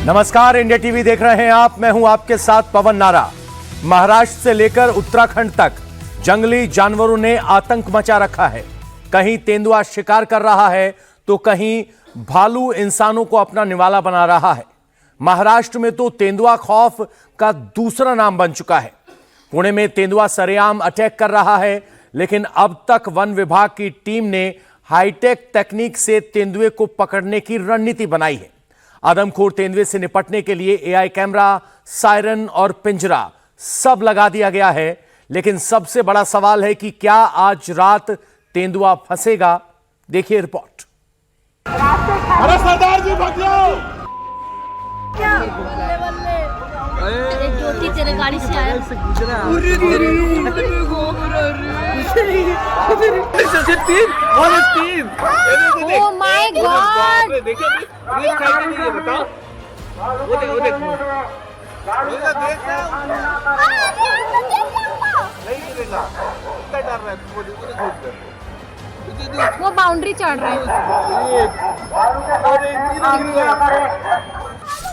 नमस्कार, India TV देख रहे हैं आप। मैं हूं आपके साथ पवन नारा। महाराष्ट्र से लेकर उत्तराखंड तक जंगली जानवरों ने आतंक मचा रखा है। कहीं तेंदुआ शिकार कर रहा है तो कहीं भालू इंसानों को अपना निवाला बना रहा है। महाराष्ट्र में तो तेंदुआ खौफ का दूसरा नाम बन चुका है। पुणे में तेंदुआ सरेआम अटैक कर रहा है, लेकिन अब तक वन विभाग की टीम ने हाईटेक तकनीक से तेंदुए को पकड़ने की रणनीति बनाई है। आदमखोर तेंदुए से निपटने के लिए एआई कैमरा, सायरन और पिंजरा सब लगा दिया गया है। लेकिन सबसे बड़ा सवाल है कि क्या आज रात तेंदुआ फंसेगा? देखिए रिपोर्ट। अरे सरदार जी भाग जाओ! क्या बल्ले बल्ले एक ज्योति तेरे गाड़ी से आया ओह माय गॉड! बताओ वो देख वो बाउंड्री चढ़ रहा है।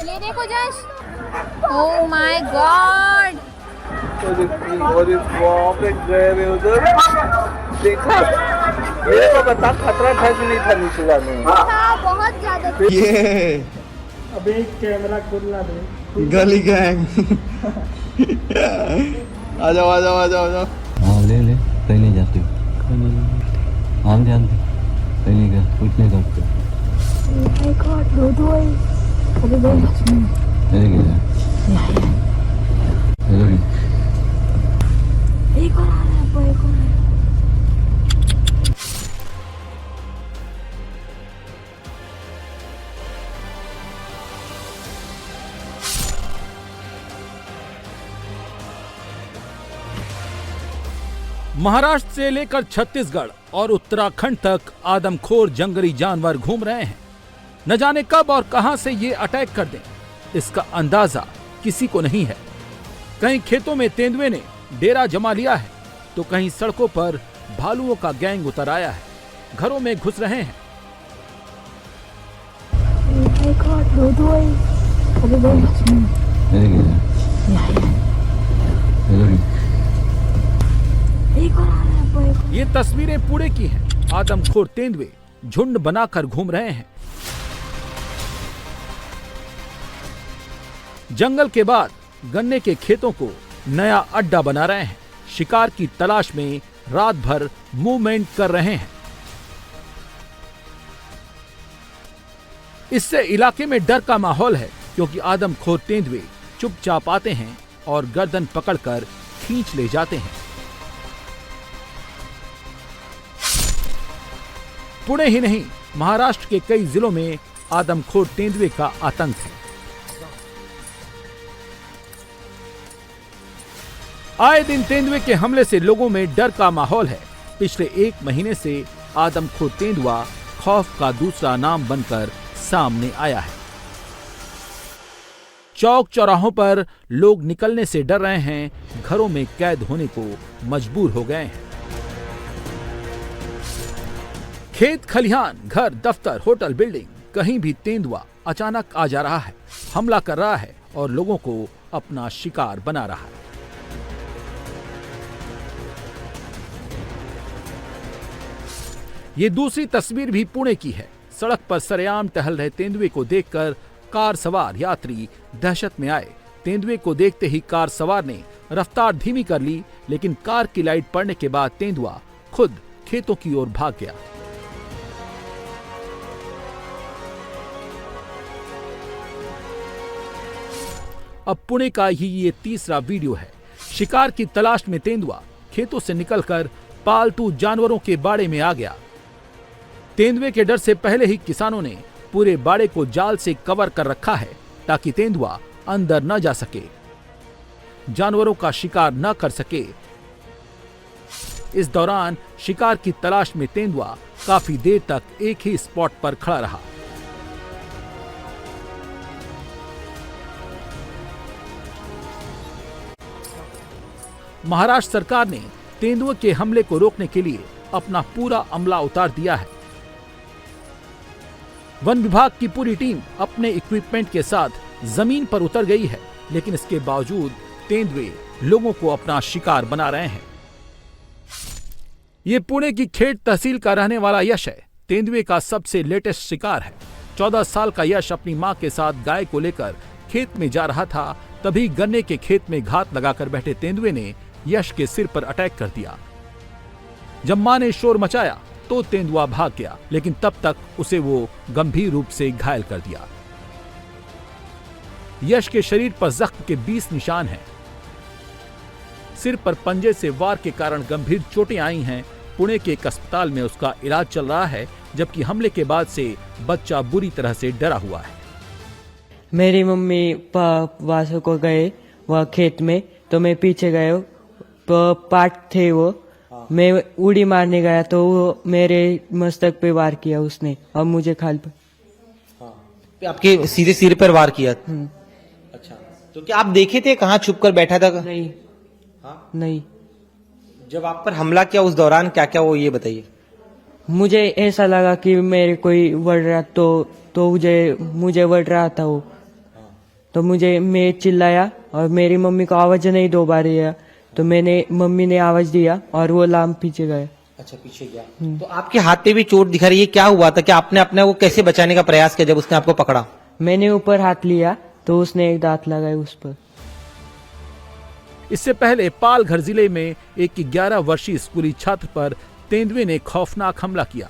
ये देखो जश, ओह माय गॉड! देखा मेरे को बता, खतरा था कि नहीं था नीचे जाने में? हाँ, बहुत ज्यादा। ये अबे कैमरा खोलना दे। गली गैंग आ जाओ आ जाओ आ जाओ आ जाओ। हाँ ले पहले जाते हो। हाँ जानते पहले कर कुछ नहीं करते। एक और आ रहा है, एक और। महाराष्ट्र से लेकर छत्तीसगढ़ और उत्तराखंड तक आदमखोर जंगली जानवर घूम रहे हैं। न जाने कब और कहां से ये अटैक कर दें, इसका अंदाजा किसी को नहीं है। कहीं खेतों में तेंदुए ने डेरा जमा लिया है तो कहीं सड़कों पर भालुओं का गैंग उतर आया है, घरों में घुस रहे हैं। ये तस्वीरें पुणे की हैं। आदमखोर तेंदुए झुंड बनाकर घूम रहे हैं। जंगल के बाद गन्ने के खेतों को नया अड्डा बना रहे हैं। शिकार की तलाश में रात भर मूवमेंट कर रहे हैं। इससे इलाके में डर का माहौल है, क्योंकि आदमखोर तेंदुए चुपचाप आते हैं और गर्दन पकड़कर खींच ले जाते हैं। पुणे ही नहीं, महाराष्ट्र के कई जिलों में आदमखोर तेंदुए का आतंक है। आए दिन तेंदुए के हमले से लोगों में डर का माहौल है। पिछले एक महीने से आदमखोर तेंदुआ खौफ का दूसरा नाम बनकर सामने आया है। चौक चौराहों पर लोग निकलने से डर रहे हैं, घरों में कैद होने को मजबूर हो गए हैं। खेत खलिहान, घर, दफ्तर, होटल, बिल्डिंग, कहीं भी तेंदुआ अचानक आ जा रहा है, हमला कर रहा है और लोगों को अपना शिकार बना रहा है। ये दूसरी तस्वीर भी पुणे की है। सड़क पर सरेआम टहल रहे तेंदुए को देखकर कार सवार यात्री दहशत में आए। तेंदुए को देखते ही कार सवार ने रफ्तार धीमी कर ली, लेकिन कार की लाइट पड़ने के बाद तेंदुआ खुद खेतों की ओर भाग गया। अब पुणे का ही ये तीसरा वीडियो है। शिकार की तलाश में तेंदुआ खेतों से निकलकर पालतू जानवरों के बाड़े में आ गया। तेंदुए के डर से पहले ही किसानों ने पूरे बाड़े को जाल से कवर कर रखा है, ताकि तेंदुआ अंदर न जा सके, जानवरों का शिकार न कर सके। इस दौरान शिकार की तलाश में तेंदुआ काफी देर तक एक ही स्पॉट पर खड़ा रहा। महाराष्ट्र सरकार ने तेंदुए के हमले को रोकने के लिए अपना पूरा अमला उतार दिया है। वन विभाग की पूरी टीम अपने इक्विपमेंट के साथ जमीन पर उतर गई है, लेकिन इसके बावजूद तेंदुए लोगों को अपना शिकार बना रहे हैं। ये पुणे की खेड़ तहसील का रहने वाला यश है। तेंदुए का सबसे लेटेस्ट शिकार है। 14 साल का यश अपनी मां के साथ गाय को लेकर खेत में जा रहा था, तभी गन्ने के खेत में घात लगाकर बैठे तेंदुए ने यश के सिर पर अटैक कर दिया। जब मां ने शोर मचाया तो तेंदुआ भाग गया, लेकिन तब तक उसे वो गंभीर रूप से घायल कर दिया। यश के शरीर पर जख्म के 20 निशान हैं। सिर पर पंजे से वार के कारण गंभीर चोटें आई हैं। पुणे के एक अस्पताल में उसका इलाज चल रहा है, जबकि हमले के बाद से बच्चा बुरी तरह से डरा हुआ है। मेरी मम्मी वासु को गए वह खेत में, तो मैं पीछे गया, तो पाट थे वो, मैं उड़ी मारने गया तो वो मेरे मस्तक पे वार किया उसने और मुझे खाल पर। आपके सीधे सिर पर वार किया? अच्छा, तो क्या आप देखे थे कहाँ छुप कर बैठा था? नहीं। हाँ? नहीं। जब आप पर हमला किया उस दौरान क्या क्या वो ये बताइए। मुझे ऐसा लगा कि मेरे कोई बढ़ रहा तो मुझे बढ़ रहा था वो, तो मैं चिल्लाया और मेरी मम्मी को आवाज नहीं 2 बार दिया, तो मम्मी ने आवाज दिया और वो लाम पीछे गया। अच्छा, पीछे गया। तो आपके हाथ पे भी चोट दिखा रही है, क्या हुआ था? क्या आपने अपने को कैसे बचाने का प्रयास किया जब उसने आपको पकड़ा? मैंने ऊपर हाथ लिया तो उसने एक दांत लगाया उस पर। इससे पहले पालघर जिले में एक 11 वर्षीय स्कूली छात्र पर तेंदुए ने खौफनाक हमला किया।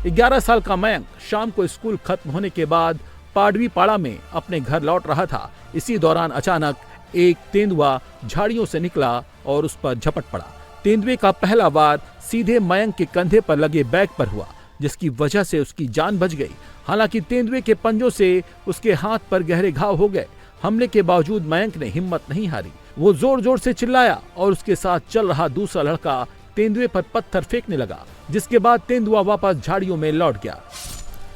11 साल का मयंक शाम को स्कूल खत्म होने के बाद पाडवी पाड़ा में अपने घर लौट रहा था। इसी दौरान अचानक एक तेंदुआ झाड़ियों से निकला और उस पर झपट पड़ा। तेंदुए का पहला वार सीधे मयंक के कंधे पर लगे बैग पर हुआ, जिसकी वजह से उसकी जान बच गई। हालांकि तेंदुए के पंजों से उसके हाथ पर गहरे घाव हो गए। हमले के बावजूद मयंक ने हिम्मत नहीं हारी। वो जोर जोर से चिल्लाया और उसके साथ चल रहा दूसरा लड़का तेंदुए पर पत्थर फेंकने लगा, जिसके बाद तेंदुआ वापस झाड़ियों में लौट गया।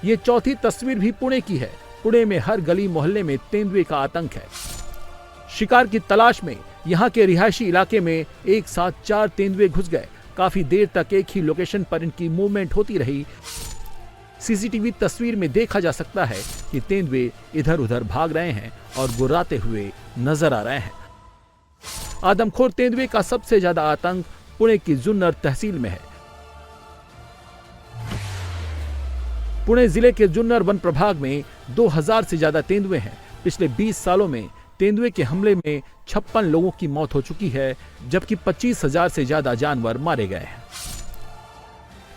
ये चौथी तस्वीर भी पुणे की है। पुणे में हर गली मोहल्ले में तेंदुए का आतंक है। शिकार की तलाश में यहाँ के रिहायशी इलाके में एक साथ 4 तेंदुए घुस गए। काफी देर तक एक ही लोकेशन पर इनकी मूवमेंट होती रही। सीसीटीवी तस्वीर में देखा जा सकता है कि तेंदुए इधर उधर भाग रहे हैं और गुर्राते हुए नजर आ रहे हैं। आदमखोर तेंदुए का सबसे ज्यादा आतंक पुणे की जुन्नर तहसील में है। पुणे जिले के जुन्नर वन प्रभाग में 2000 से ज्यादा तेंदुए हैं। पिछले 20 सालों में तेंदुए के हमले में 56 लोगों की मौत हो चुकी है, जबकि 25,000 से ज्यादा जानवर मारे गए हैं।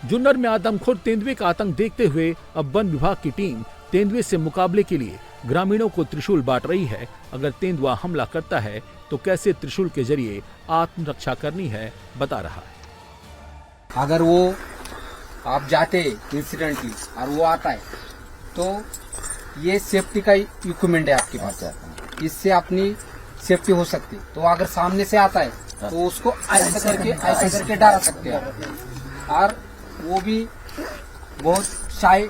जुन्नर में आदमखोर तेंदुए का आतंक देखते हुए अब वन विभाग की टीम तेंदुए से मुकाबले के लिए ग्रामीणों को त्रिशूल बांट रही है। अगर तेंदुआ हमला करता है तो कैसे त्रिशूल के जरिए आत्मरक्षा करनी है बता रहा है। अगर वो आप जाते इंसिडेंटली और वो आता है तो ये सेफ्टी का इक्विपमेंट है आपके पास, इससे अपनी सेफ्टी हो सकती। तो अगर सामने से आता है तो उसको ऐसा करके डरा सकते हैं। और वो भी बहुत शाय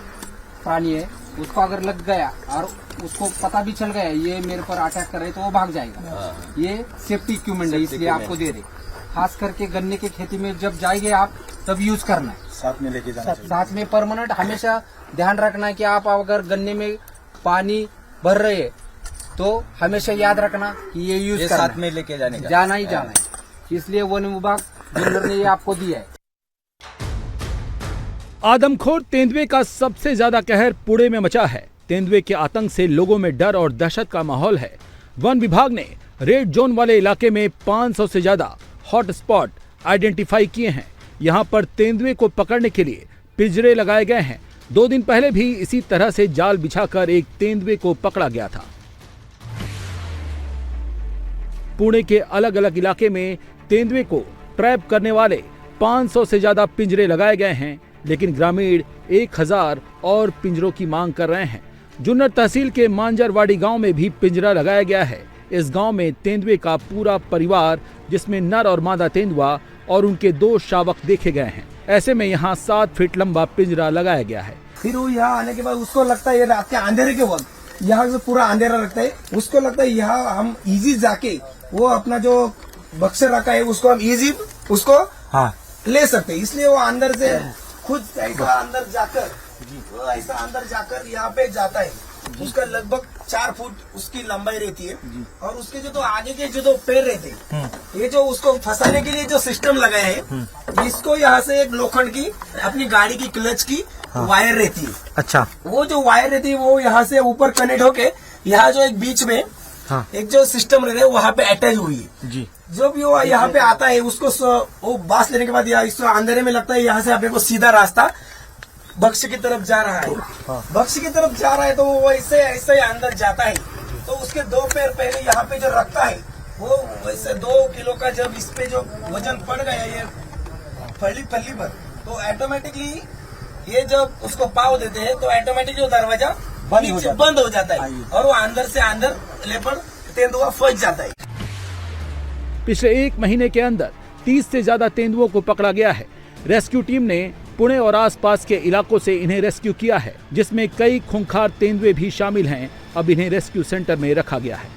प्राणी है, उसको अगर लग गया और उसको पता भी चल गया ये मेरे पर अटैक कर रहे तो वो भाग जाएगा। ये सेफ्टी इक्विपमेंट है, इसलिए आपको दे रहे। खास करके गन्ने की खेती में जब जाएंगे आप तब यूज करना है, साथ में लेके जाना। साथ में परमानेंट हमेशा ध्यान रखना है कि आप अगर गन्ने में पानी भर रहे हैं तो हमेशा याद रखना कि ये यूज साथ में लेके जाना ही जाना है। इसलिए वन विभाग जुन्नर ने ये आपको दिया है। आदमखोर तेंदुए का सबसे ज्यादा कहर पुणे में मचा है। तेंदुए के आतंक से लोगों में डर और दहशत का माहौल है। वन विभाग ने रेड जोन वाले इलाके में 500 से ज्यादा हॉट स्पॉट आइडेंटिफाई किए हैं। यहाँ पर तेंदुए को पकड़ने के लिए पिंजरे लगाए गए हैं। 2 दिन पहले भी इसी तरह से जाल बिछाकर एक तेंदुए को पकड़ा गया था। पुणे के अलग अलग इलाके में तेंदुए को ट्रैप करने वाले 500 से ज्यादा पिंजरे लगाए गए हैं, लेकिन ग्रामीण 1000 और पिंजरों की मांग कर रहे हैं। जुन्नर तहसील के मांजरवाड़ी गांव में भी पिंजरा लगाया गया है। इस गांव में तेंदुए का पूरा परिवार, जिसमें नर और मादा तेंदुआ और उनके 2 शावक देखे गए हैं। ऐसे में यहाँ 7 फीट लंबा पिंजरा लगाया गया है। फिर वो यहाँ आने के बाद उसको लगता है ये रात के अंधेरे के वक्त यहाँ से पूरा अंधेरा रखता है। उसको लगता है यहाँ हम इजी जाके वो अपना जो बक्से रखा है उसको हम इजी उसको ले सकते हैं। इसलिए वो अंदर से खुद ऐसा अंदर जाकर यहाँ पे जाता है। उसका लगभग 4 फुट उसकी लंबाई रहती है और उसके जो तो आगे के जो पैर रहते हैं, ये जो उसको फंसाने के लिए जो सिस्टम लगाया है, इसको यहाँ से एक लोखंड की अपनी गाड़ी की क्लच की वायर रहती है। अच्छा, वो जो वायर रहती है वो यहाँ से ऊपर कनेक्ट होके यहाँ जो एक बीच में एक जो सिस्टम रहता है वहाँ पे अटैच हुई है जी। जो भी वो यहाँ पे आता है उसको वो बांस लेने के बाद इसको अंधेरे में लगता है यहाँ से अपने को सीधा रास्ता बक्स की तरफ जा रहा है। बक्स की तरफ जा रहा है तो वो ऐसे ऐसे अंदर जाता है। तो उसके 2 पैर पहले यहाँ पे जो रखता है वो वैसे 2 किलो का जब इस पे जो वजन पड़ गया ये फली पर, तो ऑटोमेटिकली ये जब उसको पाव देते हैं तो ऑटोमेटिक जो दरवाजा बंद हो जाता है और वो अंदर से अंदर लेपर्ड तेंदुआ फंस जाता है। पिछले 1 महीने के अंदर 30 से ज्यादा तेंदुओं को पकड़ा गया है। रेस्क्यू टीम ने पुणे और आसपास के इलाकों से इन्हें रेस्क्यू किया है, जिसमें कई खूंखार तेंदुए भी शामिल हैं। अब इन्हें रेस्क्यू सेंटर में रखा गया है।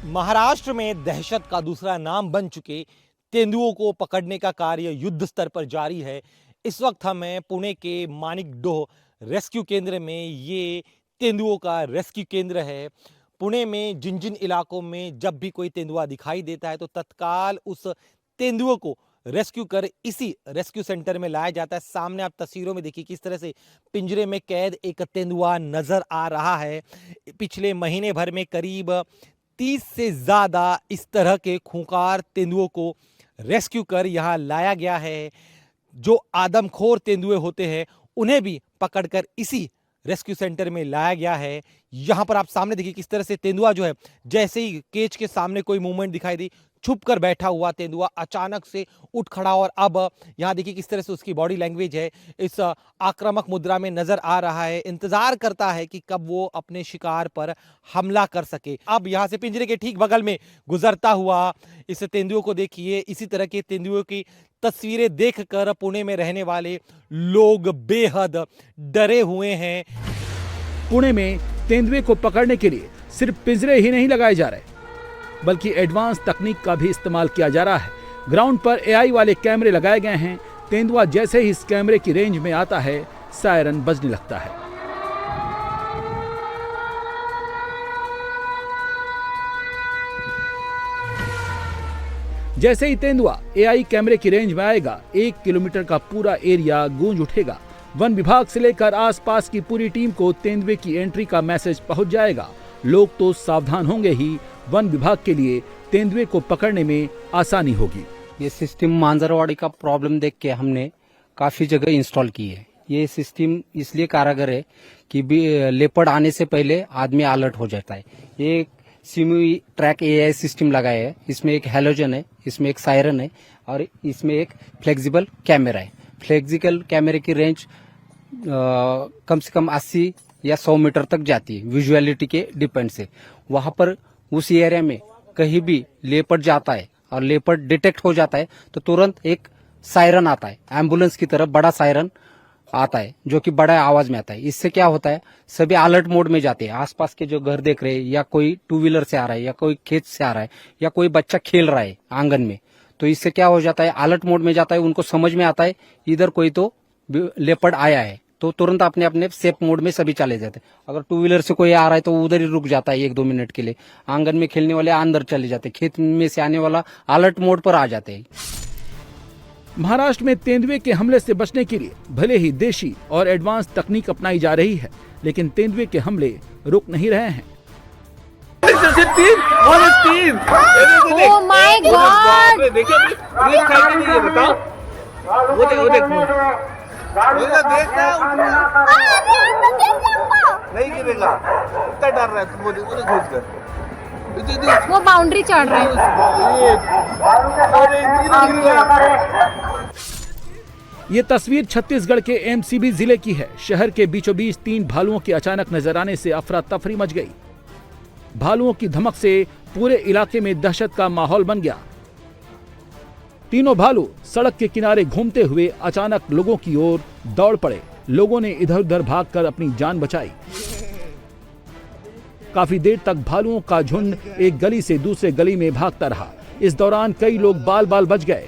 महाराष्ट्र में दहशत का दूसरा नाम बन चुके तेंदुओं को पकड़ने का कार्य युद्ध स्तर पर जारी है। इस वक्त हम हैं पुणे के मानिकडोह रेस्क्यू केंद्र में। ये तेंदुओं का रेस्क्यू केंद्र है। पुणे में जिन जिन इलाकों में जब भी कोई तेंदुआ दिखाई देता है तो तत्काल उस तेंदुओं को रेस्क्यू कर इसी रेस्क्यू सेंटर में लाया जाता है। सामने आप तस्वीरों में देखिए किस तरह से पिंजरे में कैद एक तेंदुआ नजर आ रहा है। पिछले महीने भर में करीब 30 से ज़्यादा इस तरह के खूंखार तेंदुओं को रेस्क्यू कर यहाँ लाया गया है। जो आदमखोर तेंदुए होते हैं उन्हें भी पकड़कर इसी रेस्क्यू सेंटर में लाया गया है। यहाँ पर आप सामने देखिए किस तरह से तेंदुआ जो है, जैसे ही केज के सामने कोई मूवमेंट दिखाई दी, छुप कर बैठा हुआ तेंदुआ अचानक से उठ खड़ा और अब यहाँ देखिए किस तरह से उसकी बॉडी लैंग्वेज है, इस आक्रामक मुद्रा में नजर आ रहा है। इंतजार करता है कि कब वो अपने शिकार पर हमला कर सके। अब यहाँ से पिंजरे के ठीक बगल में गुजरता हुआ इस तेंदुए को देखिए। इसी तरह के तेंदुए की तस्वीरें देखकर पुणे में रहने वाले लोग बेहद डरे हुए हैं। पुणे में तेंदुए को पकड़ने के लिए सिर्फ पिंजरे ही नहीं लगाए जा रहे, बल्कि एडवांस तकनीक का भी इस्तेमाल किया जा रहा है। ग्राउंड पर एआई वाले कैमरे लगाए गए हैं। तेंदुआ जैसे ही इस कैमरे की रेंज में आता है, सायरन बजने लगता है। जैसे ही तेंदुआ एआई कैमरे की रेंज में आएगा, 1 किलोमीटर का पूरा एरिया गूंज उठेगा। वन विभाग से लेकर आसपास की पूरी टीम को तेंदुए की एंट्री का मैसेज पहुंच जाएगा। लोग तो सावधान होंगे ही, वन विभाग के लिए तेंदुए को पकड़ने में आसानी होगी। ये सिस्टम मांजरवाड़ी का प्रॉब्लम देख के हमने काफी जगह इंस्टॉल की है। ये सिस्टम इसलिए कारगर है कि लेपर्ड आने से पहले आदमी अलर्ट हो जाता है। ये सिमी ट्रैक एआई सिस्टम लगाया है। इसमें एक हैलोजन है, इसमें एक सायरन है और इसमें एक फ्लेक्सिबल कैमरा है। फ्लेक्सिबल कैमरे की रेंज कम से कम 80 या 100 मीटर तक जाती है, विजुअलिटी के डिपेंड से। वहां पर उस एरिया में कहीं भी लेपर्ड जाता है और लेपर्ड डिटेक्ट हो जाता है तो तुरंत एक सायरन आता है, एम्बुलेंस की तरफ बड़ा सायरन आता है जो कि बड़ा आवाज में आता है। इससे क्या होता है, सभी अलर्ट मोड में जाते हैं। आसपास के जो घर देख रहे हैं या कोई 2 व्हीलर से आ रहा है या कोई खेत से आ रहा है या कोई बच्चा खेल रहा है आंगन में, तो इससे क्या हो जाता है, अलर्ट मोड में जाता है। उनको समझ में आता है इधर कोई तो लेपर्ड आया है, तो तुरंत अपने अपने सेफ मोड में सभी चले जाते हैं। अगर 2 व्हीलर से कोई आ रहा है तो उधर ही रुक जाता है 1-2 मिनट के लिए। आंगन में खेलने वाले अंदर चले जाते, खेत में से आने वाला अलर्ट मोड पर आ जाते हैं। महाराष्ट्र में तेंदुए के हमले से बचने के लिए भले ही देशी और एडवांस तकनीक अपनाई जा रही है, लेकिन तेंदुए के हमले रुक नहीं रहे हैं। Oh my God! नहीं गिरेगा, इतना डर रहा है, उधर घुस कर वो बाउंड्री चढ़ रहा है। ये तस्वीर छत्तीसगढ़ के एमसीबी जिले की है। शहर के बीचों बीच 3 भालुओं के अचानक नजर आने से अफरा तफरी मच गई। भालुओं की धमक से पूरे इलाके में दहशत का माहौल बन गया। तीनों भालू सड़क के किनारे घूमते हुए अचानक लोगों की ओर दौड़ पड़े। लोगों ने इधर उधर भागकर अपनी जान बचाई। काफी देर तक भालुओं का झुंड एक गली से दूसरे गली में भागता रहा। इस दौरान कई लोग बाल बाल बच गए।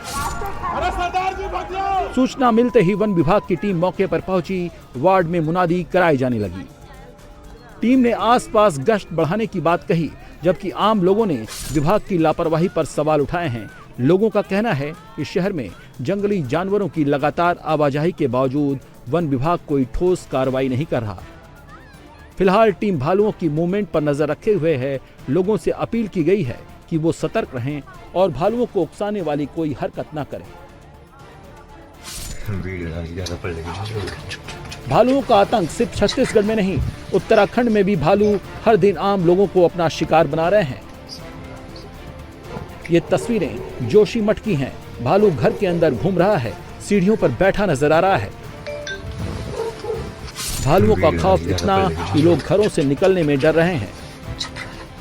सूचना मिलते ही वन विभाग की टीम मौके पर पहुंची। वार्ड में मुनादी कराई जाने लगी। टीम ने आसपास गश्त बढ़ाने की बात कही, जबकि आम लोगों ने विभाग की लापरवाही पर सवाल उठाए हैं। लोगों का कहना है कि शहर में जंगली जानवरों की लगातार आवाजाही के बावजूद वन विभाग कोई ठोस कार्रवाई नहीं कर रहा। फिलहाल टीम भालुओं की मूवमेंट पर नजर रखे हुए है। लोगों से अपील की गई है कि वो सतर्क रहें और भालुओं को उकसाने वाली कोई हरकत न करें। भालुओं का आतंक सिर्फ छत्तीसगढ़ में नहीं, उत्तराखंड में भी भालू हर दिन आम लोगों को अपना शिकार बना रहे हैं। ये तस्वीरें जोशीमठ की हैं। भालू घर के अंदर घूम रहा है, सीढ़ियों पर बैठा नजर आ रहा है। भालुओं का खौफ इतना कि लोग घरों से निकलने में डर रहे हैं।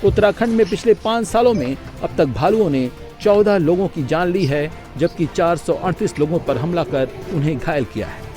उत्तराखंड में पिछले 5 सालों में अब तक भालुओं ने 14 लोगों की जान ली है, जबकि 438 लोगों पर हमला कर उन्हें घायल किया है।